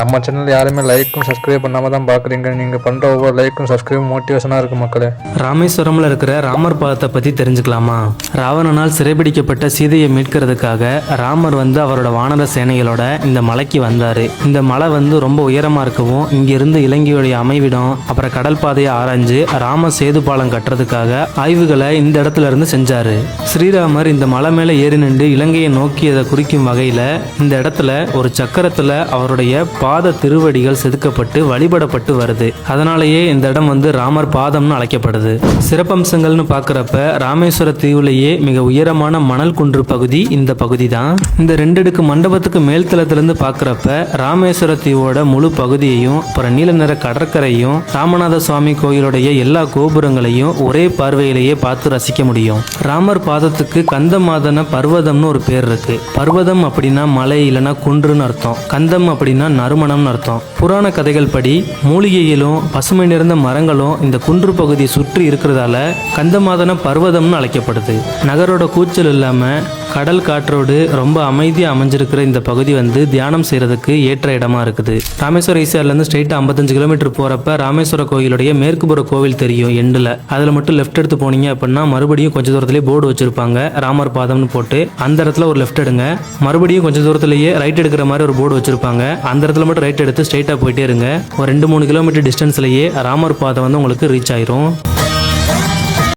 நம்ம சேனல் யாருமே லைக்கும் சப்ஸ்கிரைப் பண்ணாமல் தான் பார்க்குறீங்க. நீங்கள் பண்ணுற ஒவ்வொரு லைக்கும் சப்ஸ்கிரைப் மோட்டிவேஷனாக இருக்குது மக்களே. ராமேஸ்வரம்ல இருக்கிற ராமர் பாதத்தை பற்றி தெரிஞ்சுக்கலாமா? ராவணனால் சிறைபிடிக்கப்பட்ட சீதையை மீட்கிறதுக்காக ராமர் அவரோட வானர சேனைகளோட இந்த மலைக்கு வந்தார். இந்த மலை ரொம்ப உயரமாக இருக்கவும் இங்கிருந்து இலங்கையுடைய அமைவிடம் அப்புறம் கடல் பாதையை ஆராய்ஞ்சு ராம சேது பாலம் கட்டுறதுக்காக ஆய்வுகளை இந்த இடத்துல இருந்து செஞ்சாரு. ஸ்ரீராமர் இந்த மலை மேலே ஏறி நின்று இலங்கையை நோக்கியதை குறிக்கும் வகையில் இந்த இடத்துல ஒரு சக்கரத்தில் அவருடைய பாத திருவடிகள் செதுக்கப்பட்டு வழிபடப்பட்டு வருது. அதனாலேயே இந்த இடம் ராமர் பாதம்னு அழைக்கப்படுது. சிறப்பம்சங்கள்னு பார்க்குறப்ப ராமேஸ்வர தீவுலேயே மிக உயரமான மணல் குன்று பகுதி இந்த பகுதி தான். இந்த 2 அடுக்கு மண்டபத்துக்கு மேல்தளத்திலிருந்து பார்க்குறப்ப ராமேஸ்வர தீவோட முழு பகுதியையும் அப்புறம் நீல நிற கடற்கரையும் ராமநாத சுவாமி கோயிலுடைய எல்லா கோபுரங்களையும் ஒரே பார்வையிலேயே பார்த்து ரசிக்க முடியும். ராமர் பாதத்துக்கு கந்தமாதன பர்வதம்னு ஒரு பேர் இருக்கு. பர்வதம் அப்படின்னா மலை இல்லைன்னா குன்றுன்னு அர்த்தம். கந்தம் அப்படின்னா நறுமணம்னு அர்த்தம். புராண கதைகள் படி மூலிகைகளும் பசுமை நிறைந்த மரங்களும் இந்த குன்று பகுதியை சுற்றி இருக்கிறதால கந்தமாதன பர்வதம்னு அழைக்கப்படுது. நகரோட கூச்சல் இல்லாம கடல் காற்றோடு ரொம்ப அமைதியா அமைஞ்சிருக்கிற இந்த பகுதி தியானம் செய்யறதுக்கு ஏற்ற இடமா இருக்குது. ராமேஸ்வர ஈசிஆர்லேருந்து ஸ்ட்ரெயிட்டா 55 கிலோமீட்டர் போறப்ப ராமேஸ்வர கோயிலுடைய மேற்குப்புற கோவில் தெரியும் எண்டில். அதில் மட்டும் லெஃப்ட் எடுத்து போனீங்க அப்படின்னா மறுபடியும் கொஞ்சம் தூரத்திலேயே போர்டு வச்சிருப்பாங்க ராமர் பாதம்னு போட்டு. அந்த இடத்துல ஒரு லெஃப்ட் எடுங்க. மறுபடியும் கொஞ்சம் தூரத்திலேயே ரைட் எடுக்கிற மாதிரி ஒரு போர்டு வச்சிருப்பாங்க. அந்த இடத்துல மட்டும் ரைட் எடுத்து ஸ்ட்ரெயிட்டா போயிட்டே இருங்க. ஒரு 2-3 கிலோமீட்டர் டிஸ்டன்ஸ்லயே ராமர் பாதம் உங்களுக்கு ரீச் ஆயிரும்.